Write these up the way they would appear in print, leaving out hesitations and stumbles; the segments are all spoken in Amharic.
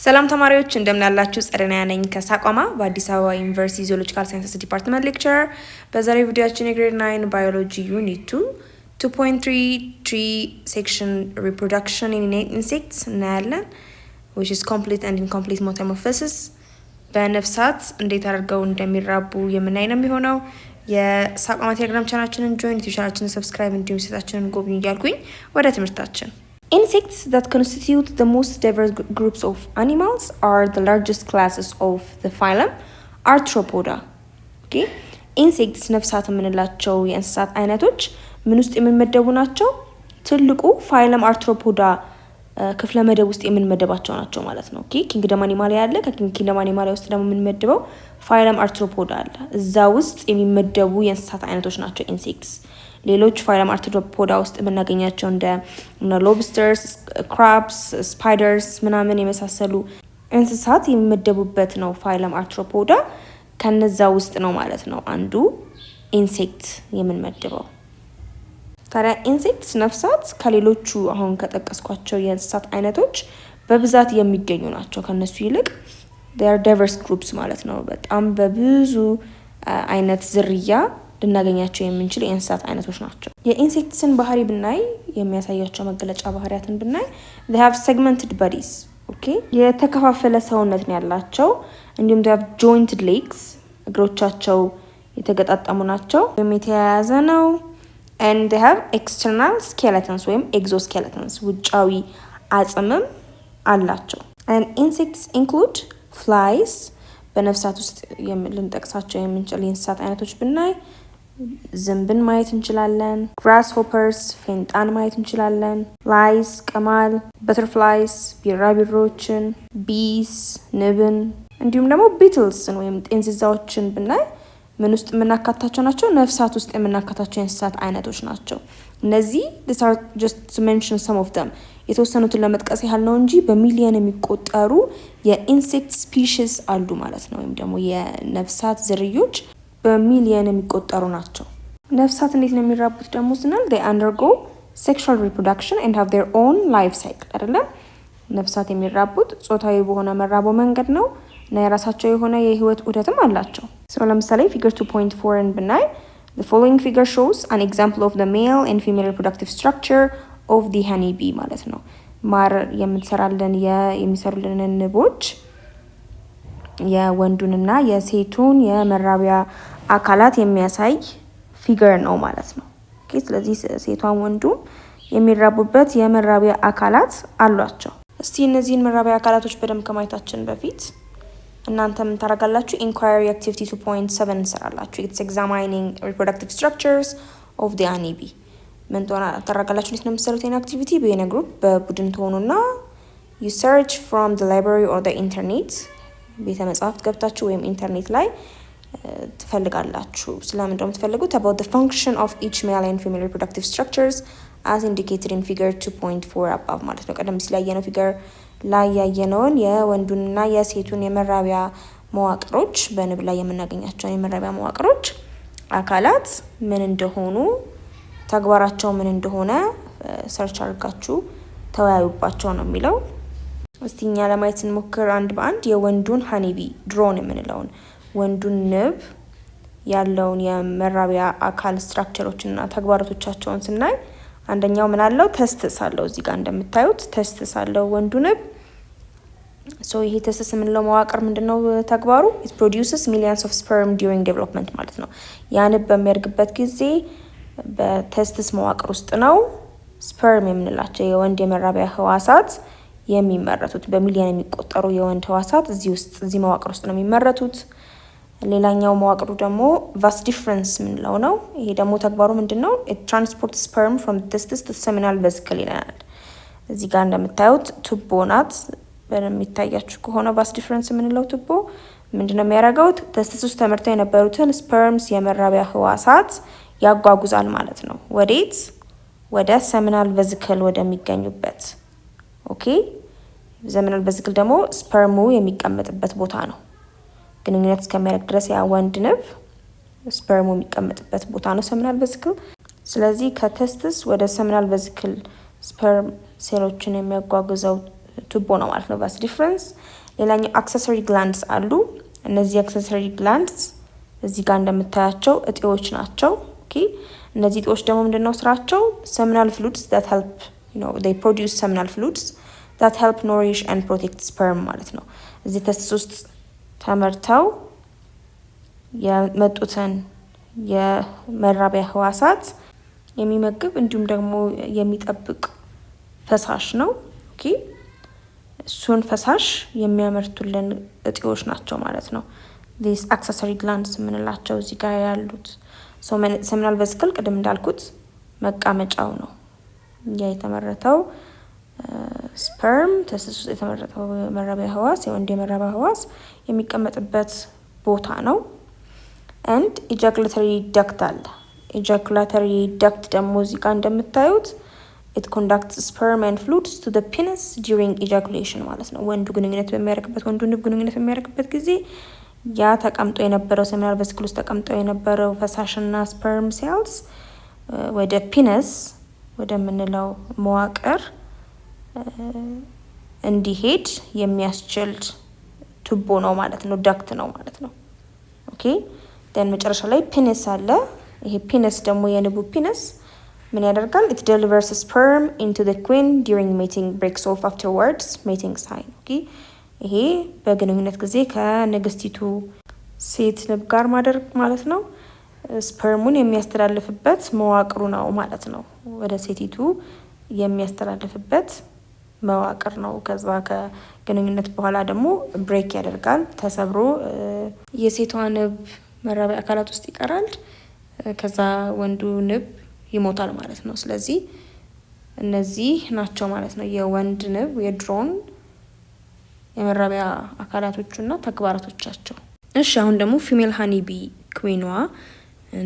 ሰላም ተማሪዎች እንደምን ያላችሁ? ጸደኒያ ነኝ ከሳቋማ በአዲስ አበባ ዩኒቨርሲቲ ዚኦሎጂካል ሳይንስስ ዲፓርትመንት ሌክቸረር። በዛሬው ቪዲዮአችን የግሬድ 9 ባዮሎጂ ዩኒት 2.3 ትሪ ሴክሽን ሪፕሮዳክሽን ኢን ኢንሴክትስ እናያለን which is complete and incomplete metamorphosis በነፍሳት እንዴት አድርገው እንደሚራቡ የምናይ ነው የሚሆነው። የሳቋማ ቴሌግራም ቻናላችንን ጆይን፣ ቻናላችንን ሰብስክራይብ እንዲሁም ሴታችንን ጎብኙ እያልኩኝ ወደ ትምህርታችን። Insects that constitute the most diverse groups of animals are the largest classes of the phylum Arthropoda. Okay? Insects ነፍሳት የምንላቸው የእንስሳት አይነቶች ምን ውስጥ የምንመደቡ ናቸው? ትልቁ ፋይለም አርትሮፖዳ ክፍለ መደብ ውስጥ የምንመደባቸው ናቸው ማለት ነው። ኦኬ ኪንግደም አኒማሊያ አለ። ከኪንግደም አኒማሊያ ውስጥ ደግሞ የምንመደበው ፋይለም አርትሮፖዳ አለ። እዛ ውስጥ የሚመደቡ የእንስሳት አይነቶች ናቸው ኢንሴክትስ። ሌሎች ፋይለም አርትሮፖዳ ውስጥ የምናገኛቸው እንደ ሎብስተርስ፣ ክራብስ፣ ስፓይደርስ ምናምን የመሳሰሉ እንስሳት የሚመደቡበት ነው ፋይለም አርትሮፖዳ። ከነዛ ውስጥ ነው ማለት ነው አንዱ ኢንሴክት የምንመድበው። ታዲያ ኢንሴክትስ ነፍሳት ከሌሎቹ አሁን ከጠቀስኳቸው የእንስሳት አይነቶች በብዛት የሚገኙ ናቸው። ከነሱ ይልቅ they are diverse groups ማለት ነው። በጣም በብዙ አይነት ዝርያ ልናገኛቸው የምንችል የእንስሳት አይነቶች ናቸው። የኢንሴክትስን ባህሪ ብናይ የሚያሳያቸው መገለጫ ባህሪያትን ብናይ they have segmented bodies okay የተከፋፈለ ሰውነት ነው ያላቸው። እንዲሁም they have jointed legs እግሮቻቸው የተገጣጠሙ ናቸው ወይም የተያያዘ ነው። and they have external skeletons ወይም exoskeletons ውጫዊ አጽምም አላቸው። and insects include flies በነፍሳት ውስጥ ልንጠቅሳቸው የምንችል የእንስሳት አይነቶች ብናይ ዝንብን ማየት እንችላለን። grasshoppers ፌንጣን ማየት እንችላለን። flies ቅማል፣ butterflies ቢራቢሮችን፣ bees ንብን፣ እንዲሁም ደግሞ beetlesን ወይም ጤንዚዛዎችን ብናይ ምን ውስጥ የምናካታቸው ናቸው? ነፍሳት ውስጥ የምናካታቸው የእንስሳት አይነቶች ናቸው። እነዚህ these are just to mention some of them የተወሰኑትን ለመጥቀስ ያህል ነው እንጂ በሚሊዮን የሚቆጠሩ የኢንሴክት ስፒሺስ አሉ ማለት ነው። ወይም ደግሞ የነፍሳት ዝርዮች በሚሊዮን የሚቆጠሩ ናቸው። ነፍሳት እንዴት ነው የሚራቡት ደግሞ ስናል they undergo sexual reproduction and have their own life cycle አይደለም። ነፍሳት የሚራቡት ጾታዊ በሆነ መራቦ መንገድ ነው እና የራሳቸው የሆነ የህይወት ዑደትም አላቸው። ለምሳሌ ፊገር 2.4 ብናይ the following figure shows an example of the male and female reproductive structure of the honey bee ማለት ነው። ማር የሚሰሩልን ንቦች የወንዱንና የሴቱን የመራቢያ አካላት የሚያሳይ ፊገር ነው ማለት ነው። ኦኬ ስለዚህ ሴቷን ወንዱም የሚራቡበት የመራቢያ አካላት አሏቸው። እስቲ እነዚህን መራቢያ አካላቶች በደንብ ከማየታችን በፊት እናንተ ምን ታደርጋላችሁ? ኢንኳየሪ አክቲቪቲ 2.7 እንሰራላችሁ። it's examining reproductive structures of the honey bee ምን ታደርጋላችሁ? እንዴት ነው የምትሰሩት? ይሄን አክቲቪቲ በየነ ግሩፕ በቡድን ትሆኑና you search from the library or the internet ቤተ መጻሕፍት ገብታችሁ ወይም ኢንተርኔት ላይ ትፈልጋላችሁ። ስለምን እንደው የምትፈልጉት about the function of each male and female reproductive structures as indicated in figure 2.4 above ማለት ነው። ቀደም ሲል ያየነው ፊገር ላይ ያየነውን የወንዱንና የሴቱን የመራቢያ መዋቅሮች በንብ ላይ የምናገኛቸውን የመራቢያ መዋቅሮች አካላት ምን እንደሆኑ ተግባራቸው ምን እንደሆነ ሰርች አድርጋችሁ ተወያዩባቸው ነው የሚለው። እስቲኛ ለማየት እንሞክር አንድ በአንድ። የወንዱን ሃኒቢ ድሮን የምንለውን ወንዱን ንብ ያለውን የመራቢያ አካል ስትራክቸሮችና ተግባራቶቻቸውን ስናይ አንደኛው ምን አለው? ተስትስ አለው። እዚህ ጋር እንደምታዩት ተስትስ አለው ወንዱ ንብ። ይሄ ተስትስ የምንለው መዋቅር ምንድነው ተግባሩ? it produces millions of sperm during development ማለት ነው። ያ ንብ በሚያድግበት ጊዜ በተስትስ መዋቅር ውስጥ ነው ስፐርም የምንላቸው የወንድ የመራቢያ ህዋሳት የሚመረቱት። በሚሊዮን የሚቆጠሩ የወንድ ህዋሳት እዚህ መዋቅር ውስጥ ነው የሚመረቱት። ሌላኛው መዋቅሩ ደግሞ vas deferens ምንለው ነው። ይሄ ደግሞ ተግባሩ ምንድነው? it transports sperm from the testis to the seminal vesicle ይላል። እዚህ ጋር እንደምታዩት ቱቦ ናት። በሚታያችሁ ከሆነ vas deferens ምንለው ቱቦ ምንድነው የሚያደርገው? testis ውስጥ ተመርተው የነበሩትን ስፐርምስ የመራቢያ ህዋሳት ያጓጉዛል ማለት ነው። ወዴት? ወደ seminal vesicle ወደሚገኙበት። ኦኬ seminal vesicle ደግሞ ስፐርሙ የሚቀመጥበት ቦታ ነው። ግንኙነት እስከሚያደርግ ድረስ ያ ወንድ ንብ ስፐርሙ የሚቀመጥበት ቦታ ነው seminal vesicle። ስለዚህ ከተስትስ ወደ seminal vesicle ስፐርም ሴሎችን የሚያጓጉዘው ቱቦ ነው ማለት ነው። ቫስ ዲፍረንስ። ሌላኛው አክሰሰሪ ግላንድስ አሉ። እነዚህ አክሰሰሪ ግላንድስ እዚህ ጋር እንደምታያቸው እጢዎች ናቸው። ኦኬ እነዚህ እጢዎች ደግሞ ምንድነው ስራቸው? ሰሚናል ፍሉድስ that help they produce seminal fluids that help nourish and protect sperm ማለት ነው። እዚህ ተስስ ውስጥ ተመርተው የመጡትን የመራቢያ ህዋሳት የሚመግብ እንዲሁም ደግሞ የሚጠብቅ ፈሳሽ ነው። ኦኬ እሱን ፈሳሽ የሚያመርቱልን እጢዎች ናቸው ማለት ነው። these accessory glands የምንላቸው እዚህ ጋር ያሉት ሰሚናል ቬሲክል ቅድም እንዳልኩት መቃመጫው ነው። ያ የተመረተው ስፐርም ተስስ ውስጥ የተመረተው መራቢያ ህዋስ የወንድ የመራቢያ ህዋስ የሚቀመጥበት ቦታ ነው። and ejaculatory duct አለ። ejaculatory duct ደግሞ እዚህ ጋር እንደምታዩት it conducts sperm and fluids to the penis during ejaculation ማለት ነው። ወንዱ ንብ ግንኙነት በሚያደርግበት ጊዜ ያ ተቀምጦ የነበረው ሰሚናል ቬሲክል ውስጥ ተቀምጦ የነበረው ፈሳሽና ስፐርም ሴልስ ወደ ፒነስ ወደምንለው መዋቅር እንዲሄድ የሚያስችል ቱቦ ነው ማለት ነው። ዳክት ነው ማለት ነው። ኦኬ ደን መጨረሻ ላይ ፒነስ አለ። ይሄ ፒነስ ደግሞ የንቡ ፒነስ ምን ያደርጋል? it delivers sperm into the queen during mating, breaks off afterwards, mating sign. ኦኬ ይሄ በግንኙነት ጊዜ ከንግስቲቱ ሴት ንብ ጋር ማድረግ ማለት ነው። ስፐርሙን የሚያስተላልፍበት መዋቅሩ ነው ማለት ነው። ወደ ሴቲቱ የሚያስተላልፍበት መዋቅር ነው። ከዛ ከግንኙነት በኋላ ደግሞ ብሬክ ያደርጋል፣ ተሰብሮ የሴቷ ንብ መራቢያ አካላት ውስጥ ይቀራል። ከዛ ወንዱ ንብ ይሞታል ማለት ነው። ስለዚህ እነዚህ ናቸው ማለት ነው የወንድ ንብ የድሮን የመራቢያ አካላቶቹና ተግባራቶቻቸው። እሺ አሁን ደግሞ ፊሜል ሃኒ ቢ ኩዊኗ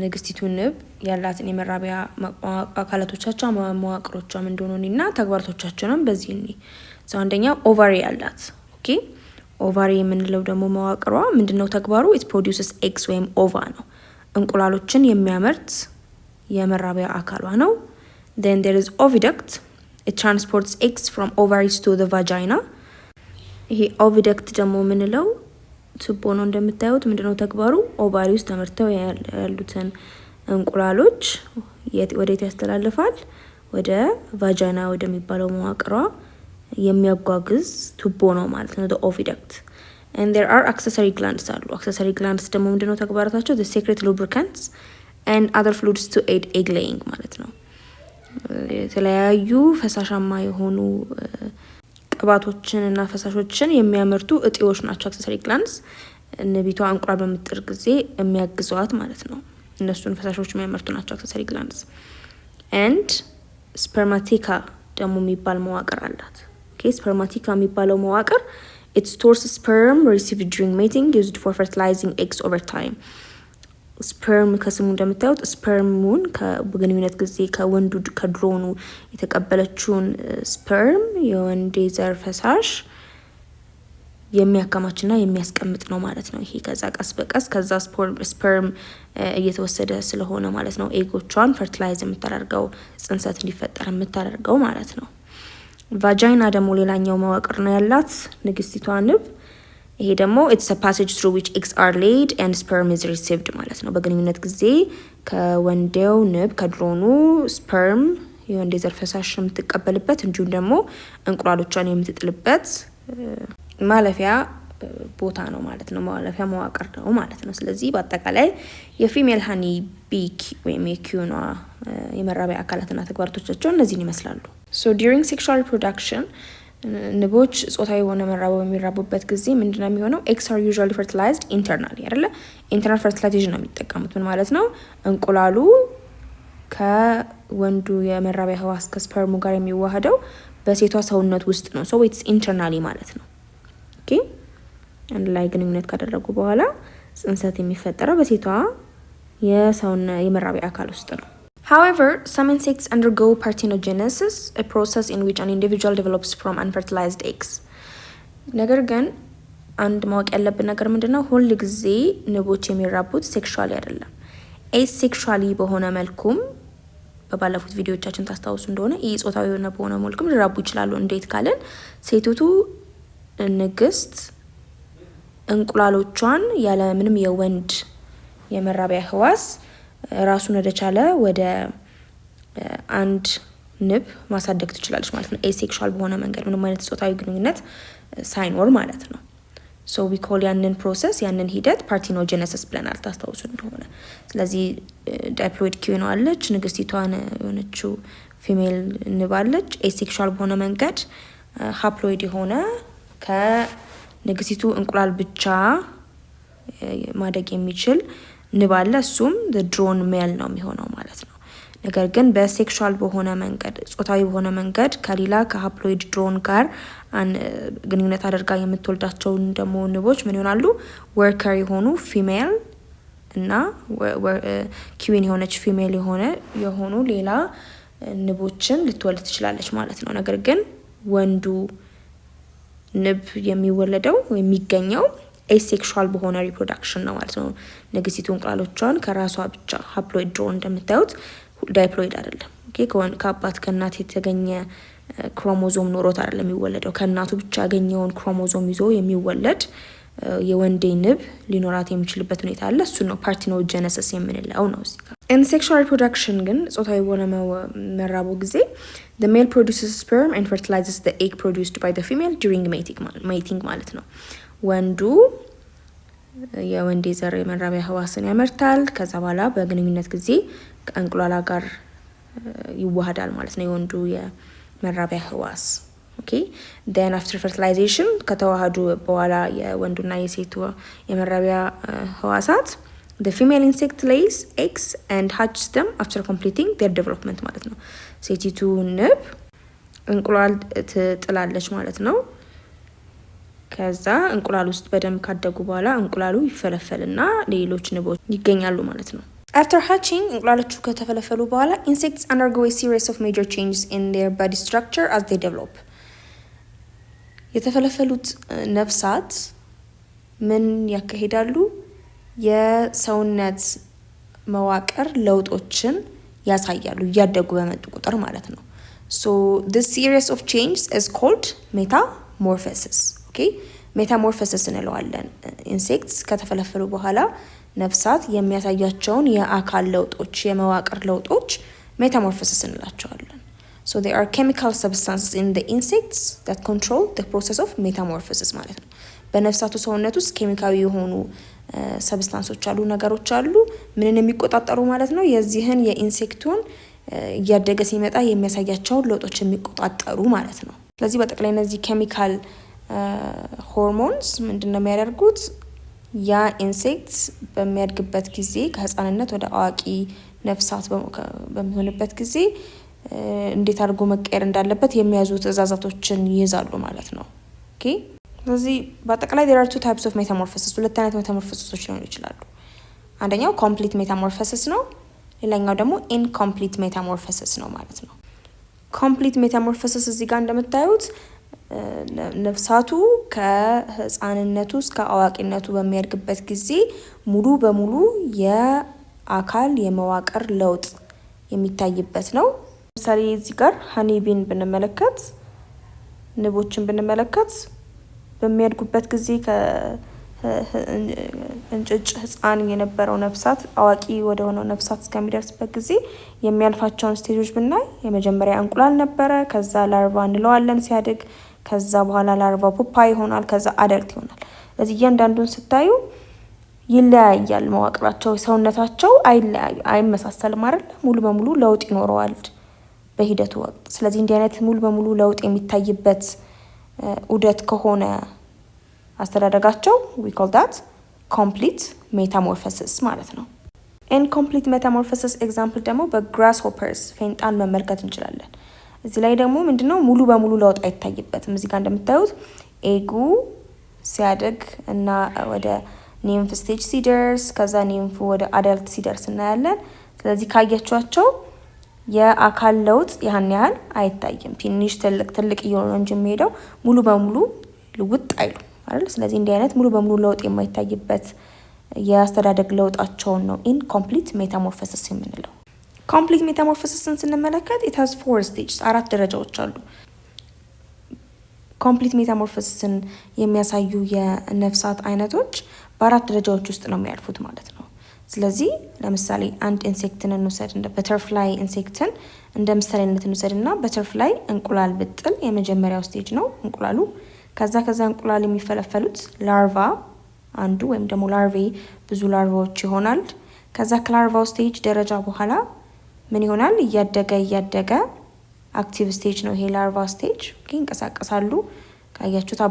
ንግስቲቱ ንብ ያላትን የመራቢያ አካላቶቻቸው መዋቅሮቿም እንደሆኑና ተግባራቶቻቸውንም በዚህ ነው። አንደኛው ኦቫሪ ያላት። ኦኬ ኦቫሪ የምንለው ደግሞ መዋቅሯ ምንድነው ተግባሩ? it produces eggs ወይም ኦቫ ነው። እንቁላሎችን የሚያመርት የመራቢያ አካሏ ነው። then there is oviduct, it transports eggs from ovaries to the vagina። ይሄ ኦቪደክት ደግሞ ምንለው ቱቦ ነው። እንደምታዩት ምንድነው ተግባሩ? ኦቫሪ ውስጥ ተመርተው ያሉትን እንቁላሎች ወዴት ያስተላልፋል? ወደ ቫጃይና ወደሚባለው መዋቅሯ የሚያጓጉዝ ቱቦ ነው ማለት ነው ኦቪደክት። and there are accessory glands አሉ። accessory glands ደግሞ ምንድነው ተግባራታቸው? the secret lubricants and other fluids to aid egg laying ማለት ነው። የተለያዩ ፈሳሻማ የሆኑ ቅባቶችን እና ፈሳሾችን የሚያመርቱ እጢዎች ናቸው accessory glands። ንቢቷ እንቁላል በምትጥል ጊዜ የሚያግዟት ማለት ነው። እነሱን ፈሳሾች የሚያመርቱ ናቸው accessory glands። and spermatheca ደግሞ የሚባል መዋቅር አላት። ኦኬ spermatheca የሚባለው መዋቅር it stores sperm received during mating used for fertilizing eggs over time። ስፐርም ከስሙ እንደምታዩት ስፐርሙን በግንኙነት ጊዜ ከወንዱ ከድሮኑ የተቀበለችውን ስፐርም የወንድ ዘር ፈሳሽ የሚያከማችና የሚያስቀምጥ ነው ማለት ነው። ይሄ ከዛ ቀስ በቀስ ከዛ ስፐርም እየተወሰደ ስለሆነ ማለት ነው ኤጎቿን ፈርቲላይዝ የምታደርገው ጽንሰት እንዲፈጠር የምታደርገው ማለት ነው። ቫጃይና ደግሞ ሌላኛው መዋቅር ነው ያላት ንግስቲቷ ንብ። ይሄ ደግሞ it's a passage through which eggs are laid and sperm is received ማለት ነው። በግንኙነት ጊዜ ከወንዴው ንብ ከድሮኑ ስፐርም የወንዴ ዘር ፈሳሽ የምትቀበልበት እንዲሁም ደግሞ እንቁላሎቿን የምትጥልበት ማለፊያ ቦታ ነው ማለት ነው። ማለፊያ መዋቅር ነው ማለት ነው። ስለዚህ በአጠቃላይ የፊሜል ሃኒ ቢክ ወይም የኪዩኗ የመራቢያ አካላትና ተግባራቶቻቸው እነዚህን ይመስላሉ። so during sexual reproduction ንቦች ጾታዊ የሆነ መራብ በሚራቡበት ጊዜ ምንድነው የሚሆነው? eggs are usually fertilized internally አይደለ? internal fertilization ነው የሚጠቀሙት። ምን ማለት ነው? እንቁላሉ ከወንዱ የመራቢያ ህዋስ ከስፐርሙ ጋር የሚዋሃደው በሴቷ ሰውነት ውስጥ ነው። so it's internally ማለት ነው። ኦኬ አንድ ላይ ግንኙነት ካደረጉ በኋላ ጽንሰት የሚፈጠረው በሴቷ የመራቢያ አካል ውስጥ ነው። However, some insects undergo parthenogenesis, a process in which an individual develops from unfertilized eggs. ነገር ግን አንድ ማወቅ ያለብን ነገር ምንድነው? ሁል ጊዜ ንቦች የሚራቡት ሴክሹዋሊ አይደለም። ኤሴክሹዋሊ በሆነ መልኩም በባለፉት ቪዲዮዎቻችን ታስታውሱ እንደሆነ ጾታዊ የሆነ በሆነ መልኩም ሊራቡ ይችላሉ። እንዴት ካለን ሴቲቱ ንግስት እንቁላሎቿን ያለ ምንም የወንድ የመራቢያ ህዋስ ራሱን ወደቻለ ወደ አንድ ንብ ማሳደግ ትችላለች ማለት ነው። ኤሴክሹዋል በሆነ መንገድ ምንም አይነት ጾታዊ ግንኙነት ሳይኖር ማለት ነው። ሶ ዊ ኮል ያንን ፕሮሰስ ያንን ሂደት ፓርቲኖጀነሲስ ብለናል ታስታውሱ እንደሆነ። ስለዚህ ዳይፕሎይድ ኪዩን አለች፣ ንግስቲቷን የሆነችው ፊሜል ንብ አለች። ኤሴክሹዋል በሆነ መንገድ ሃፕሎይድ የሆነ ከንግስቲቱ እንቁላል ብቻ ማደግ የሚችል ንብ አለ። እሱም ድሮን ሜል ነው የሚሆነው ማለት ነው። ነገር ግን በሴክሹዋል በሆነ መንገድ ጾታዊ በሆነ መንገድ ከሌላ ከሃፕሎይድ ድሮን ጋር ግንኙነት አድርጋ የምትወልዳቸውን ደግሞ ንቦች ምን ይሆናሉ? ወርከር የሆኑ ፊሜል እና ኪዊን የሆነች ፊሜል የሆኑ ሌላ ንቦችን ልትወልድ ትችላለች ማለት ነው። ነገር ግን ወንዱ ንብ የሚወለደው የሚገኘው ኤሴክሹዋል በሆነ ሪፕሮዳክሽን ነው ማለት ነው። ንግስቲቱ እንቁላሎቿን ከራሷ ብቻ ሃፕሎይድ ድሮን እንደምታዩት ዳይፕሎይድ አይደለም። ኦኬ ከአባት ከእናት የተገኘ ክሮሞዞም ኖሮት አይደለም የሚወለደው። ከእናቱ ብቻ ያገኘውን ክሮሞዞም ይዞ የሚወለድ የወንዴ ንብ ሊኖራት የሚችልበት ሁኔታ አለ። እሱ ነው ፓርቲኖጀነሲስ የምንለው ነው። እዚህ ጋር ኢን ሴክሹዋል ሪፕሮዳክሽን ግን ጾታዊ በሆነ መራቡ ጊዜ the male produces sperm and fertilizes the egg produced by the female during mating ማለት ነው። ወንዱ የወንዴ ዘር የመራቢያ ህዋስን ያመርታል። ከዛ በኋላ በግንኙነት ጊዜ ከእንቁላላ ጋር ይዋሃዳል ማለት ነው የወንዱ የመራቢያ ህዋስ። ኦኬ then after fertilization ከተዋሃዱ በኋላ የወንዱና የሴቱ የመራቢያ ህዋሳት the female insect lays eggs and hatches them after completing their development ማለት ነው። ሴቲቱ ንብ እንቁላል ትጥላለች ማለት ነው። ከዛ እንቁላል ውስጥ በደንብ ካደጉ በኋላ እንቁላሉ ይፈለፈልና ሌሎች ንቦች ይገኛሉ ማለት ነው። After hatching እንቁላሎቹ ከተፈለፈሉ በኋላ insects undergo a series of major changes in their body structure as they develop። የተፈለፈሉት ነፍሳት ምን ያካሂዳሉ? የሰውነት መዋቅር ለውጦችን ያሳያሉ እያደጉ በመጡ ቁጥር ማለት ነው። So this series of changes is called metamorphosis። ኦኬ ሜታሞርፎሲስ እንለዋለን። ኢንሴክትስ ከተፈለፈሉ በኋላ ነፍሳት የሚያሳያቸውን የአካል ለውጦች የመዋቅር ለውጦች ሜታሞርፎሲስ እንላቸዋለን። So there are chemical substances in the insects that control the process of metamorphosis ማለት ነው። በነፍሳቱ ሰውነት ውስጥ ኬሚካዊ የሆኑ ሰብስታንሶች አሉ፣ ነገሮች አሉ። ምንን የሚቆጣጠሩ ማለት ነው? የዚህን የኢንሴክቱን እያደገ ሲመጣ የሚያሳያቸውን ለውጦች የሚቆጣጠሩ ማለት ነው። ስለዚህ በጠቅላይ እነዚህ ኬሚካል ሆርሞንስ ምንድነው የሚያደርጉት? ያ ኢንሴክት በሚያድግበት ጊዜ ከህፃንነት ወደ አዋቂ ነፍሳት በሚሆንበት ጊዜ እንዴት አድርጎ መቀየር እንዳለበት የሚያዙ ትዕዛዛቶችን ይይዛሉ ማለት ነው። ኦኬ ስለዚህ በአጠቃላይ there are two types of metamorphosis። ሁለት አይነት ሜታሞርፎሲሶች ሊሆኑ ይችላሉ። አንደኛው ኮምፕሊት ሜታሞርፎሲስ ነው፣ ሌላኛው ደግሞ ኢንኮምፕሊት ሜታሞርፎሲስ ነው ማለት ነው። ኮምፕሊት ሜታሞርፎሲስ እዚህ ጋር እንደምታዩት ነፍሳቱ ከህፃንነቱ እስከ አዋቂነቱ በሚያድግበት ጊዜ ሙሉ በሙሉ የአካል የመዋቅር ለውጥ የሚታይበት ነው። ለምሳሌ እዚህ ጋር ሃኒቢን ብንመለከት ንቦችን ብንመለከት በሚያድጉበት ጊዜ እንጭጭ ህፃን የነበረው ነፍሳት አዋቂ ወደ ሆነው ነፍሳት እስከሚደርስበት ጊዜ የሚያልፋቸውን ስቴጆች ብናይ የመጀመሪያ እንቁላል ነበረ፣ ከዛ ላርቫ እንለዋለን ሲያድግ፣ ከዛ በኋላ ላርቫ ፑፓ ይሆናል፣ ከዛ አደልት ይሆናል። ስለዚህ እያንዳንዱን ስታዩ ይለያያል መዋቅራቸው፣ ሰውነታቸው አይመሳሰልም አይደል? ሙሉ በሙሉ ለውጥ ይኖረዋል በሂደቱ ወቅት። ስለዚህ እንዲህ አይነት ሙሉ በሙሉ ለውጥ የሚታይበት ዑደት ከሆነ አስተዳደጋቸው we call that complete metamorphosis ማለት ነው። incomplete metamorphosis ኤግዛምፕል ደግሞ በግራስ ሆፐርስ ፌንጣን መመልከት እንችላለን። እዚህ ላይ ደግሞ ምንድነው ሙሉ በሙሉ ለውጥ አይታይበትም። እዚህ ጋር እንደምታዩት ኤጉ ሲያድግ እና ወደ ኒምፍ ስቴጅ ሲደርስ ከዛ ኒምፉ ወደ አዳልት ሲደርስ እናያለን። ስለዚህ ካያችኋቸው የአካል ለውጥ ያን ያህል አይታይም። ትንሽ ትልቅ እየሆነ እንጂ የሚሄደው ሙሉ በሙሉ ልውጥ አይሉ አይደል? ስለዚህ እንዲህ አይነት ሙሉ በሙሉ ለውጥ የማይታይበት የአስተዳደግ ለውጣቸውን ነው ኢንኮምፕሊት ሜታሞርፎሲስ የምንለው። ኮምፕሊት ሜታሞርፎሲስን ስንመለከት it has 4 stages አራት ደረጃዎች አሉ። ኮምፕሊት ሜታሞርፎሲስን የሚያሳዩ የነፍሳት አይነቶች በአራት ደረጃዎች ውስጥ ነው የሚያልፉት ማለት ነው። ስለዚህ ለምሳሌ አንድ ኢንሴክትን እንውሰድ፣ እንደ በተርፍላይ ኢንሴክትን እንደ ምሳሌነት እንውሰድ እና በተርፍላይ እንቁላል ብጥል የመጀመሪያው ስቴጅ ነው እንቁላሉ። ከዛ እንቁላል የሚፈለፈሉት ላርቫ አንዱ ወይም ደግሞ ላርቬ ብዙ ላርቫዎች ይሆናል። ከዛ ከላርቫው ስቴጅ ደረጃ በኋላ ምን ይሆናል? እያደገ አክቲቭ ስቴጅ ነው ይሄ ላርቫ ስቴጅ። ይንቀሳቀሳሉ። ካያችሁት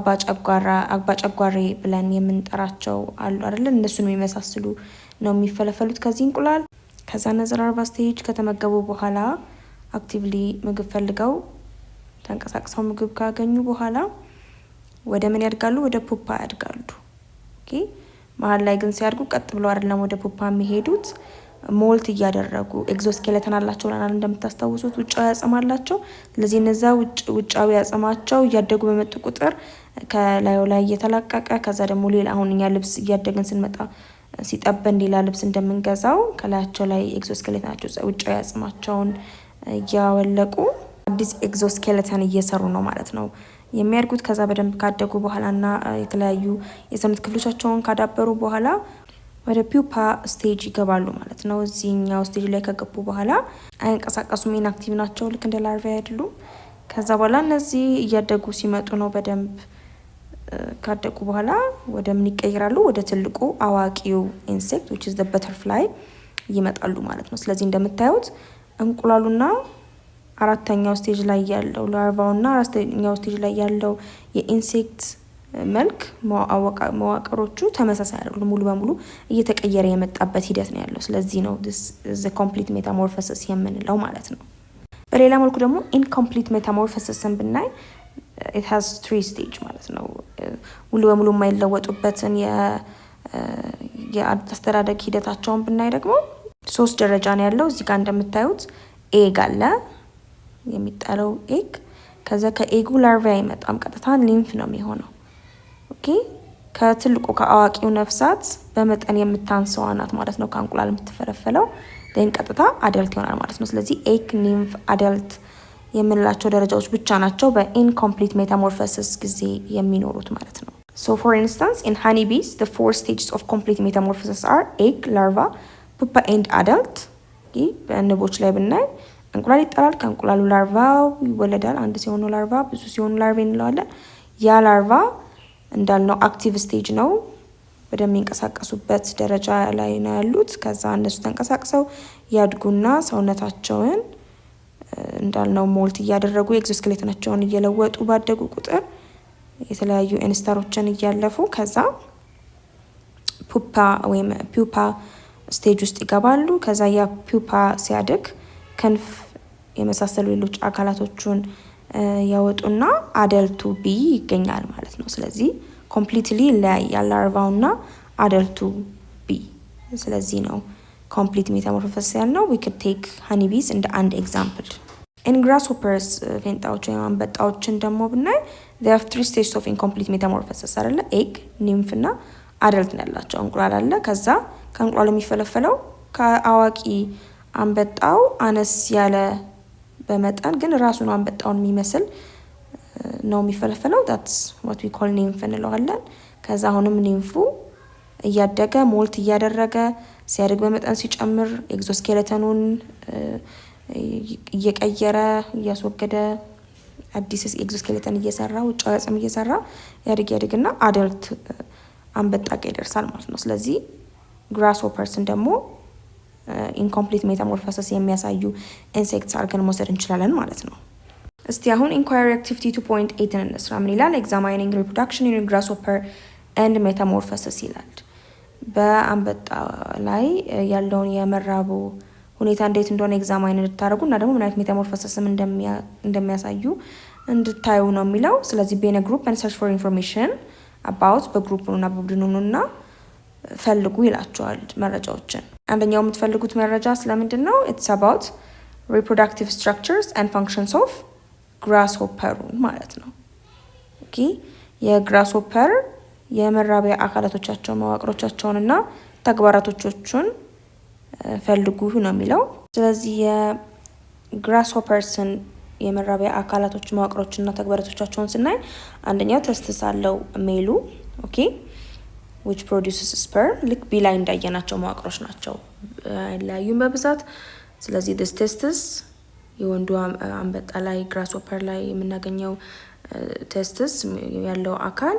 አባጨጓሬ ብለን የምንጠራቸው አሉ አይደል? እነሱን የሚመሳስሉ ነው የሚፈለፈሉት ከዚህ እንቁላል። ከዛ እነዚህ ላርቫ ስቴጅ ከተመገቡ በኋላ አክቲቭሊ ምግብ ፈልገው ተንቀሳቅሰው ምግብ ካገኙ በኋላ ወደ ምን ያድጋሉ? ወደ ፑፓ ያድጋሉ። ኦኬ መሀል ላይ ግን ሲያድጉ ቀጥ ብለው አይደለም ወደ ፑፓ የሚሄዱት፣ ሞልት እያደረጉ ኤግዞስኬሌተን አላቸው ለናል እንደምታስታውሱት ውጫዊ አጽም አላቸው። ስለዚህ እነዛ ውጫዊ አጽማቸው እያደጉ በመጡ ቁጥር ከላዩ ላይ እየተላቀቀ ከዛ ደግሞ ሌላ አሁን እኛ ልብስ እያደግን ስንመጣ ሲጠበን ሌላ ልብስ እንደምንገዛው ከላያቸው ላይ ኤግዞስኬሌተናቸው ውጫዊ አጽማቸውን እያወለቁ አዲስ ኤግዞስኬሌተን እየሰሩ ነው ማለት ነው የሚያድጉት። ከዛ በደንብ ካደጉ በኋላና የተለያዩ የሰውነት ክፍሎቻቸውን ካዳበሩ በኋላ ወደ ፒውፓ ስቴጅ ይገባሉ ማለት ነው። እዚህኛው ስቴጅ ላይ ከገቡ በኋላ አይንቀሳቀሱም፣ ኢንአክቲቭ ናቸው፣ ልክ እንደ ላርቫ አይደሉም። ከዛ በኋላ እነዚህ እያደጉ ሲመጡ ነው በደንብ ካደጉ በኋላ ወደ ምን ይቀይራሉ? ወደ ትልቁ አዋቂው ኢንሴክት which is the butterfly ይመጣሉ ማለት ነው። ስለዚህ እንደምታዩት እንቁላሉና አራተኛው ስቴጅ ላይ ያለው ላርቫውና አራተኛው ስቴጅ ላይ ያለው የኢንሴክት መልክ መዋቅሮቹ ተመሳሳይ አይደሉም፣ ሙሉ በሙሉ እየተቀየረ የመጣበት ሂደት ነው ያለው። ስለዚህ ነው the complete metamorphosis የምንለው ማለት ነው። በሌላ መልኩ ደግሞ incomplete metamorphosis ብናይ it has 3 stage ማለት ነው። ሙሉ በሙሉ የማይለወጡበትን የአስተዳደግ ሂደታቸውን ብናይ ደግሞ 3 ደረጃ ነው ያለው። እዚህ ጋር እንደምታዩት ኤግ አለ የሚጣለው ኤግ። ከዛ ከኤጉ ላርቫ አይመጣም፣ ቀጥታ ሊምፍ ነው የሚሆነው። ኦኬ ከትልቁ ከአዋቂው ነፍሳት በመጠን የምታንሰዋ ናት ማለት ነው ከእንቁላል የምትፈለፈለው። ደን ቀጥታ አደልት ይሆናል ማለት ነው። ስለዚህ ኤግ፣ ኒምፍ፣ አደልት የምንላቸው ደረጃዎች ብቻ ናቸው በኢንኮምፕሊት ሜታሞርፎሲስ ጊዜ የሚኖሩት ማለት ነው። So for instance in honeybees the 4 stages of complete metamorphosis are egg, larva, pupa and adult. በንቦች ላይ ብናይ እንቁላል ይጣላል፣ ከእንቁላሉ ላርቫው ይወለዳል። አንድ ሲሆኑ ላርቫ፣ ብዙ ሲሆኑ ላርቫ እንለዋለን። ያ ላርቫ እንዳልነው አክቲቭ ስቴጅ ነው፣ ወደሚንቀሳቀሱበት ደረጃ ላይ ነው ያሉት። ከዛ እነሱ ተንቀሳቅሰው ያድጉና ሰውነታቸውን እንዳልነው ሞልት እያደረጉ ኤግዞስኬሌተናቸውን እየለወጡ ባደጉ ቁጥር የተለያዩ ኢንስተሮችን እያለፉ ከዛ ፑፓ ወይም ፒውፓ ስቴጅ ውስጥ ይገባሉ። ከዛ ያ ፒውፓ ሲያድግ ክንፍ የመሳሰሉ ሌሎች አካላቶቹን ያወጡና አደልቱ ቢ ይገኛል ማለት ነው። ስለዚህ ኮምፕሊትሊ ይለያያል ላርቫውና አደልቱ ቢ። ስለዚህ ነው ኮምፕሊት ሜታሞርፎሲስ ያልነው። we could take honeybees እንደ አንድ ኤግዛምፕል። in grasshoppers ፌንጣዎች ወይም አንበጣዎችን ደግሞ ብናይ they have 3 stages of incomplete metamorphosis አይደለ? ኤግ፣ ኒምፍ እና አደልት ነው ያላቸው። እንቁላል አለ። ከዛ ከእንቁላሉ የሚፈለፈለው ከአዋቂ አንበጣው አነስ ያለ በመጠን ግን ራሱን አንበጣውን የሚመስል ነው የሚፈለፈለው። that's what we call nymph እንለዋለን። ከዛ አሁንም ኒምፉ እያደገ ሞልት እያደረገ ሲያድግ በመጠን ሲጨምር ኤግዞስኬሌተኑን እየቀየረ እያስወገደ አዲስ ኤግዞስኬሌተን እየሰራ ውጫዊ አጽም እየሰራ ያድግና አደልት አንበጣ ይደርሳል ማለት ነው። ስለዚህ ግራስሆፐርስን ደግሞ ኢንኮምፕሊት ሜታሞርፎሲስ የሚያሳዩ ኢንሴክትስ አድርገን መውሰድ እንችላለን ማለት ነው። እስቲ አሁን ኢንኳየሪ አክቲቪቲ 2.8 እንስራ። ምን ይላል? ኤግዛማይኒንግ ሪፕሮዳክሽን ኢን ግራስሆፐር ኤንድ ሜታሞርፎሲስ ይላል። በአንበጣ ላይ ያለውን የመራቡ ሁኔታ እንዴት እንደሆነ ኤግዛማይን እንድታደርጉ እና ደግሞ ምን አይነት ሜታሞርፎሲስም እንደሚያሳዩ እንድታዩ ነው የሚለው። ስለዚህ ቤነ ግሩፕ and search for information about በግሩፕኑና በቡድኑና ፈልጉ ይላቸዋል መረጃዎችን። አንደኛው የምትፈልጉት መረጃ ስለምንድን ነው? it's about reproductive structures and functions of grasshopper ማለት ነው። ኦኬ የግራስሆፐር የመራቢያ አካላቶቻቸው መዋቅሮቻቸውንና ተግባራቶቹን ፈልጉ ነው የሚለው። ስለዚህ የግራስሆፐርስን የመራቢያ አካላቶች መዋቅሮችና ተግባራቶቻቸውን ስናይ አንደኛው ተስትስ አለው ሜሉ ኦኬ which produces sperm ልክ ቢ ላይ እንዳየናቸው መዋቅሮች ናቸው አይለያዩም በብዛት። ስለዚህ this testis የወንዱ አንበጣ ላይ grasshopper ላይ የምናገኘው testis ያለው አካል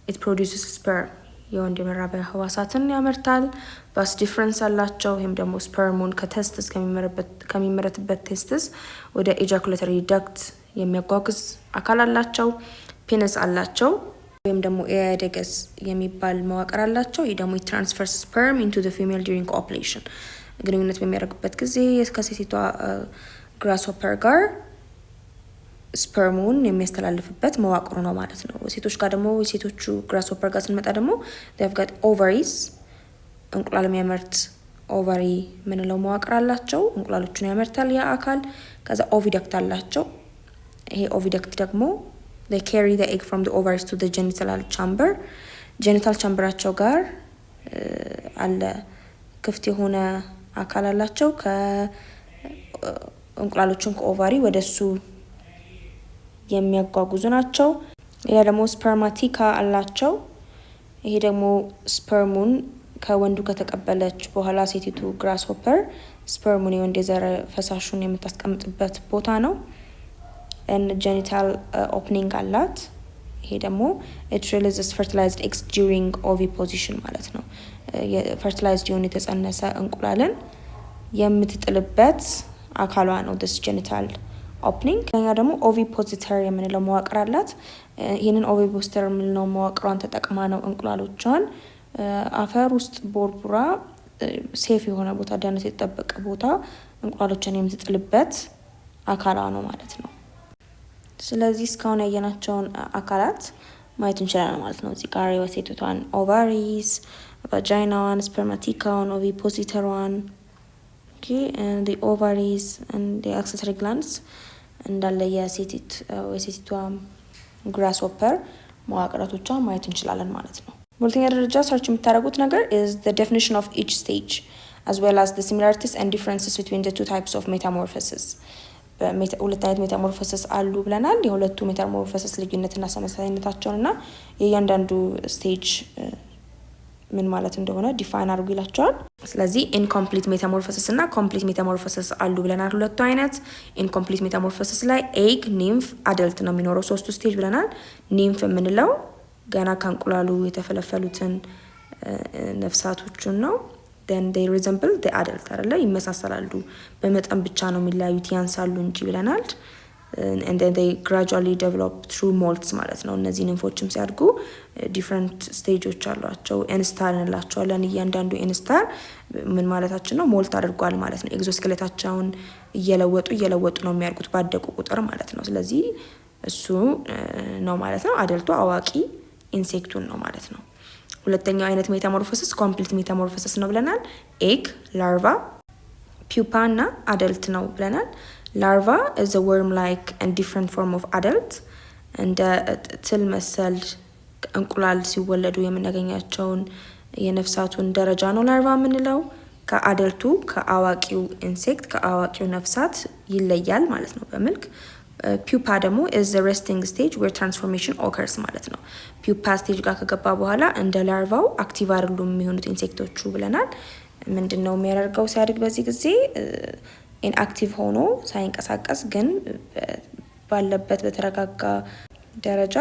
it produces sperm የወንድ የመራቢያ ህዋሳትን ያመርታል። vas difference አላቸው። ይሄም ደግሞ ስፐርሙን ከተስቲስ ከሚመረትበት ቴስቲስ ወደ ኤጃኩሌተሪ ዳክት የሚያጓጉዝ አካል አላቸው። ፔኒስ አላቸው ወይም ደግሞ ኤያደገስ የሚባል መዋቅር አላቸው። ይህ ደግሞ ትራንስፈርስ ስፐርም into the female during copulation ግንኙነት በሚያደርጉበት ጊዜ ከሴቲቷ grasshopper ጋር ስፐርሙን የሚያስተላልፍበት መዋቅሩ ነው ማለት ነው። ሴቶች ጋር ደግሞ ሴቶቹ grasshopper ጋር ስንመጣ ደግሞ they have got ovaries እንቁላል የሚያመርት ኦቫሪ ምንለው መዋቅር አላቸው። እንቁላሎቹን ያመርታል ያ አካል። ከዛ ኦቪደክት አላቸው። ይሄ ኦቪደክት ደግሞ they carry the egg from the ovaries to the genital chamber ጀኒታል ቻምበራቸው ጋር አለ ክፍት የሆነ አካል አላቸው። ከእንቁላሎቹን ከኦቫሪ ወደሱ የሚያጓጉዙ ናቸው። ሌላ ደግሞ ስፐርማቲካ አላቸው። ይሄ ደግሞ ስፐርሙን ከወንዱ ከተቀበለች በኋላ ሴቲቱ grasshopper ስፐርሙን የወንድ የዘር ፈሳሹን የምታስቀምጥበት ቦታ ነው። ጀኒታል ኦፕኒንግ አላት። ይሄ ደግሞ it releases fertilized eggs during oviposition ማለት ነው። የፈርቲላይዝድ የሆነ የተጸነሰ እንቁላልን የምትጥልበት አካሏ ነው this genital opening። ከኛ ደግሞ ovipositor የምንለው መዋቅር አላት። ይህንን ovipositor የምንለው መዋቅሯን ተጠቅማ ነው እንቁላሎቿን አፈር ውስጥ ቦርቡራ ሴፍ የሆነ ቦታ ደህንነት የተጠበቀ ቦታ እንቁላሎቿን የምትጥልበት አካሏ ነው ማለት ነው። ስለዚህ እስካሁን ያየናቸውን አካላት ማየት እንችላለን ማለት ነው። እዚህ ጋር የሴቲቷን ኦቫሪስ፣ ቫጃይናዋን፣ ስፐርማቲካዋን፣ ኦቪፖሲተሯን the ovaries and the accessory glands እንዳለ የሴቲቷ grasshopper መዋቅራቶቿ ማየት እንችላለን ማለት ነው። በሁለተኛ ደረጃ ሰርች የምታደርጉት ነገር is the definition of each stage as well as the similarities and differences between the two types of metamorphosis። ሁለት አይነት ሜታሞርፎሲስ አሉ ብለናል። የሁለቱ ሜታሞርፎሲስ ልዩነትና ተመሳሳይነታቸውንና የእያንዳንዱ ስቴጅ ምን ማለት እንደሆነ ዲፋይን አድርጉ ይላቸዋል። ስለዚህ ኢንኮምፕሊት ሜታሞርፎሲስ እና ኮምፕሊት ሜታሞርፎሲስ አሉ ብለናል። ሁለቱ አይነት ኢንኮምፕሊት ሜታሞርፎሲስ ላይ ኤግ፣ ኒምፍ፣ አደልት ነው የሚኖረው። ሶስቱ ስቴጅ ብለናል። ኒምፍ የምንለው ገና ከእንቁላሉ የተፈለፈሉትን ነፍሳቶቹን ነው። then they resemble the adult አይደለ ይመሳሰላሉ በመጠን ብቻ ነው የሚለያዩት ያንሳሉ እንጂ ብለናል። and then they gradually develop through molts ማለት ነው። እነዚህ ኒምፎችም ሲያድጉ different ስቴጆች አሏቸው። ኢንስታር እንላቸዋለን። እያንዳንዱ ኢንስታር ምን ማለታችን ነው? ሞልት አድርጓል ማለት ነው። ኤግዞስኬሌታቸውን እየለወጡ ነው የሚያድጉት ባደቁ ቁጥር ማለት ነው። ስለዚህ እሱ ነው ማለት ነው። አደልቱ አዋቂ ኢንሴክቱን ነው ማለት ነው። ሁለተኛው አይነት ሜታሞርፎሲስ ኮምፕሊት ሜታሞርፎሲስ ነው ብለናል። ኤግ፣ ላርቫ፣ ፒውፓ እና አደልት ነው ብለናል። ላርቫ is a worm like and different form of adult እንደ ትል መሰል እንቁላል ሲወለዱ የምናገኛቸውን የነፍሳቱን ደረጃ ነው ላርቫ የምንለው። ከአደልቱ ከአዋቂው ኢንሴክት ከአዋቂው ነፍሳት ይለያል ማለት ነው በመልክ። ፒውፓ ደግሞ is the resting stage where transformation occurs ማለት ነው። ፒውፓ ስቴጅ ጋር ከገባ በኋላ እንደ ላርቫው አክቲቭ አይደሉም የሚሆኑት ኢንሴክቶቹ ብለናል። ምንድነው የሚያደርገው ሲያድግ በዚህ ጊዜ ኢንአክቲቭ ሆኖ ሳይንቀሳቀስ ግን ባለበት በተረጋጋ ደረጃ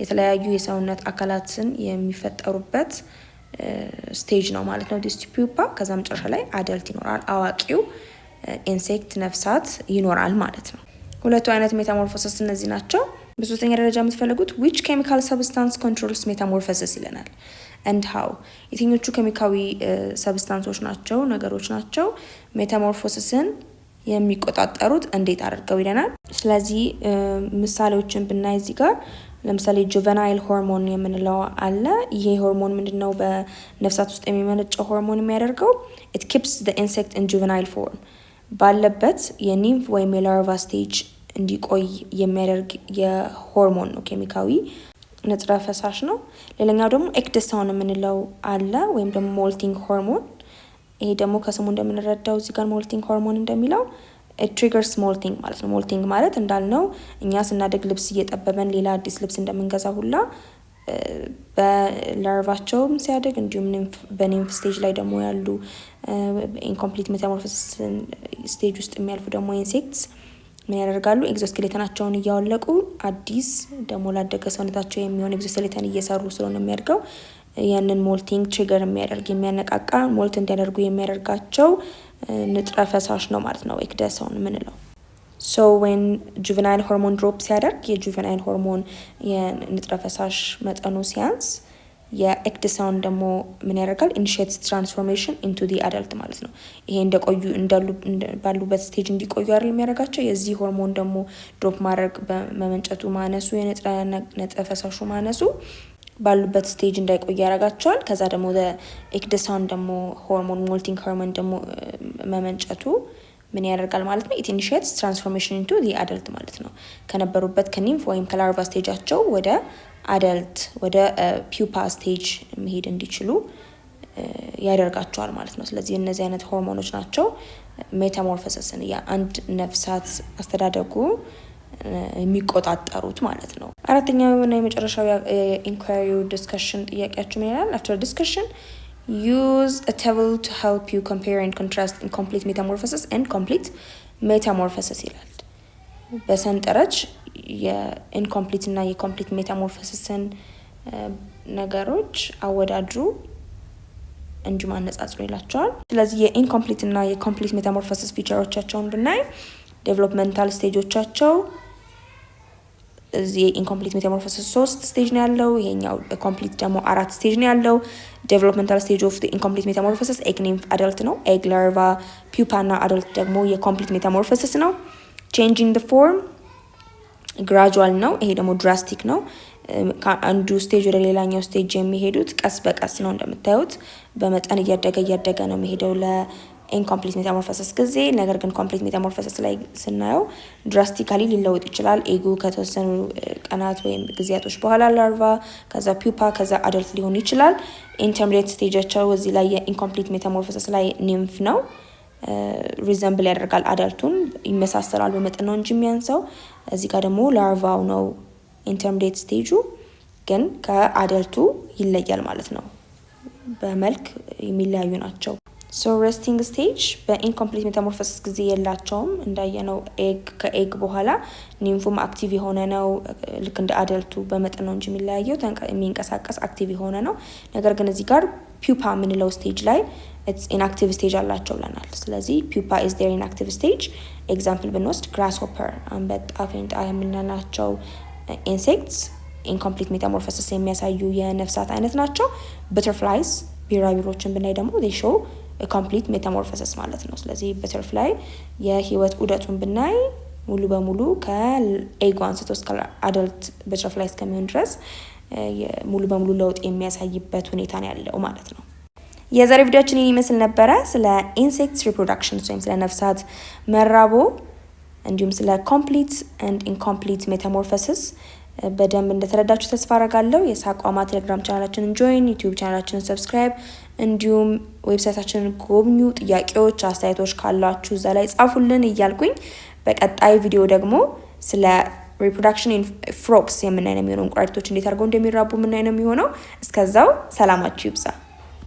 የተለያዩ የሰውነት አካላትን የሚፈጠሩበት ስቴጅ ነው ማለት ነው ዲስ ፒውፓ። ከዛ መጨረሻ ላይ አደልት ይኖራል፣ አዋቂው ኢንሴክት ነፍሳት ይኖራል ማለት ነው። ሁለቱ አይነት ሜታሞርፎሲስ እነዚህ ናቸው። በሶስተኛ ደረጃ የምትፈልጉት which chemical substance controls metamorphosis ይለናል and how የትኞቹ ኬሚካዊ ሰብስታንሶች ናቸው ነገሮች ናቸው ሜታሞርፎሲስን የሚቆጣጠሩት እንዴት አድርገው ይለናል። ስለዚህ ምሳሌዎችን ብናይ እዚህ ጋር ለምሳሌ ጁቨናይል ሆርሞን የምንለው አለ። ይሄ ሆርሞን ምንድነው? በነፍሳት ውስጥ የሚመነጨው ሆርሞን የሚያደርገው it keeps the insect in juvenile form ባለበት የኒምፍ ወይም የላርቫ ስቴጅ እንዲቆይ የሚያደርግ የሆርሞን ነው፣ ኬሚካዊ ንጥረ ፈሳሽ ነው። ሌላኛው ደግሞ ኤክደሳውን የምንለው አለ ወይም ደግሞ ሞልቲንግ ሆርሞን። ይሄ ደግሞ ከስሙ እንደምንረዳው እዚህ ጋር ሞልቲንግ ሆርሞን እንደሚለው ትሪገርስ ሞልቲንግ ማለት ነው። ሞልቲንግ ማለት እንዳልነው እኛ ስናደግ ልብስ እየጠበበን ሌላ አዲስ ልብስ እንደምንገዛ ሁላ በላርቫቸውም ሲያደግ እንዲሁም በኒምፍ ስቴጅ ላይ ደግሞ ያሉ ኢንኮምፕሊት ሜታሞርፎሲስ ስቴጅ ውስጥ የሚያልፉ ደግሞ ኢንሴክትስ ምን ያደርጋሉ? ኤግዞስኬሌተናቸውን እያወለቁ አዲስ ደግሞ ላደገ ሰውነታቸው የሚሆን ኤግዞስኬሌተን እየሰሩ ስለሆነ የሚያድገው ያንን ሞልቲንግ ትሪገር የሚያደርግ የሚያነቃቃ ሞልት እንዲያደርጉ የሚያደርጋቸው ንጥረ ፈሳሽ ነው ማለት ነው ኤክደሶን የምንለው። ሶ ዌን ጁቨናይል ሆርሞን ድሮፕ ሲያደርግ የጁቨናይል ሆርሞን የንጥረ ፈሳሽ መጠኑ ሲያንስ የኤክደሶን ደግሞ ምን ያደርጋል? ኢኒሺየትስ ትራንስፎርሜሽን ኢንቱ ዲ አደልት ማለት ነው። ይሄ እንደቆዩ ባሉበት ስቴጅ እንዲቆዩ አይደል የሚያደርጋቸው። የዚህ ሆርሞን ደግሞ ድሮፕ ማድረግ በመመንጨቱ ማነሱ የንጥረ ፈሳሹ ማነሱ ባሉበት ስቴጅ እንዳይቆዩ ያደርጋቸዋል። ከዛ ደግሞ ኤክደሶን ደግሞ ሆርሞን ሞልቲንግ ሆርሞን ደግሞ መመንጨቱ ምን ያደርጋል ማለት ነው? ኢት ኢኒሺየትስ ትራንስፎርሜሽን ኢንቱ ዲ አደልት ማለት ነው። ከነበሩበት ከኒምፍ ወይም ከላርቫ ስቴጃቸው ወደ አደልት ወደ ፒውፓ ስቴጅ መሄድ እንዲችሉ ያደርጋቸዋል ማለት ነው። ስለዚህ እነዚህ አይነት ሆርሞኖች ናቸው ሜታሞርፎሲስን የአንድ ነፍሳት አስተዳደጉ የሚቆጣጠሩት ማለት ነው። አራተኛው እና የመጨረሻው ኢንኳሪው ዲስከሽን ጥያቄያችሁ ምን ይላል? አፍተር ዲስከሽን use a table to help you compare and contrast incomplete metamorphosis and complete metamorphosis ይላል። በሰንጠረዥ የኢንኮምፕሊት እና የኮምፕሊት ሜታሞርፎሲስን ነገሮች አወዳድሩ እንዲሁም አነጻጽሩ ይላቸዋል። ስለዚህ የኢንኮምፕሊት እና የኮምፕሊት ሜታሞርፎሲስ ፊቸሮቻቸውን ብናይ ዴቨሎፕመንታል ስቴጆቻቸው እዚህ ኢንኮምፕሊት ሜታሞርፎሲስ 3 ስቴጅ ነው ያለው። ይሄኛው ኮምፕሊት ደግሞ 4 ስቴጅ ነው ያለው። ዴቨሎፕመንታል ስቴጅ ኦፍ ዘ ኢንኮምፕሊት ሜታሞርፎሲስ ኤግ ኒምፍ አደልት ነው። ኤግ ላርቫ ፒውፓ እና አደልት ደግሞ የኮምፕሊት ሜታሞርፎሲስ ነው። ቼንጂንግ ዘ ፎርም ግራጁዋል ነው። ይሄ ደግሞ ድራስቲክ ነው። ከአንዱ ስቴጅ ወደ ሌላኛው ስቴጅ የሚሄዱት ቀስ በቀስ ነው። እንደምታዩት በመጠን እያደገ ነው የሚሄደው ለኢንኮምፕሊት ሜታሞርፎሲስ ጊዜ። ነገር ግን ኮምፕሊት ሜታሞርፎሲስ ላይ ስናየው ድራስቲካሊ ሊለወጥ ይችላል። ኤጉ ከተወሰኑ ቀናት ወይም ጊዜያቶች በኋላ ላርቫ፣ ከዛ ፒውፓ፣ ከዛ አደልት ሊሆን ይችላል። ኢንተርሚዲየት ስቴጃቸው እዚህ ላይ የኢንኮምፕሊት ሜታሞርፎሲስ ላይ ኒምፍ ነው። ሪዘምብል ያደርጋል አደልቱን፣ ይመሳሰላል በመጠን ነው እንጂ የሚያንሰው። እዚህ ጋር ደግሞ ላርቫው ነው ኢንተርሚዲየት ስቴጁ፣ ግን ከአደልቱ ይለያል ማለት ነው። በመልክ የሚለያዩ ናቸው። ሶ ሬስቲንግ ስቴጅ በኢንኮምፕሊት ሜታሞርፎሲስ ጊዜ የላቸውም። እንዳየነው ከኤግ በኋላ ኒምፉም አክቲቭ የሆነ ነው። ልክ እንደ አደልቱ በመጠን ነው እንጂ የሚለያየው፣ የሚንቀሳቀስ አክቲቭ የሆነ ነው። ነገር ግን እዚህ ጋር ፒውፓ የምንለው ስቴጅ ላይ ኢንአክቲቭ ስቴጅ አላቸው ብለናል። ስለዚህ ፒውፓ ኢዝ ዴር ኢንአክቲቭ ስቴጅ። ኤግዛምፕል ብንወስድ ግራስ ሆፐር፣ አንበጣ፣ ፌንጣ የምንላቸው ኢንሴክትስ ኢንኮምፕሊት ሜታሞርፎሲስ የሚያሳዩ የነፍሳት አይነት ናቸው። በተርፍላይስ ቢራቢሮችን ብናይ ደግሞ they show a complete metamorphosis ማለት ነው። ስለዚህ በተርፍላይ የህይወት ዑደቱን ብናይ ሙሉ በሙሉ ከኤግ አንስቶ እስከ አደልት በተርፍላይ እስከሚሆን ድረስ ሙሉ በሙሉ ለውጥ የሚያሳይበት ሁኔታ ነው ያለው ማለት ነው። የዛሬ ቪዲዮአችን ይመስል ነበረ። ስለ ኢንሴክትስ ሪፕሮዳክሽን ወይም ስለ ነፍሳት መራቦ እንዲሁም ስለ ኮምፕሊት ኤንድ ኢንኮምፕሊት ሜታሞርፎሲስ በደንብ እንደተረዳችሁ ተስፋ አረጋለሁ። የሳቋማ ቴሌግራም ቻናላችንን ጆይን፣ ዩቲዩብ ቻናላችንን ሰብስክራይብ፣ እንዲሁም ዌብሳይታችንን ጎብኙ። ጥያቄዎች፣ አስተያየቶች ካሏችሁ እዛ ላይ ጻፉልን እያልኩኝ በቀጣይ ቪዲዮ ደግሞ ስለ ሪፕሮዳክሽን ኢን ፍሮግስ የምናይ ነው የሚሆነው። እንቁራሪቶች እንዴት አድርገው እንደሚራቡ የምናይ ነው የሚሆነው። እስከዛው ሰላማችሁ ይብዛ።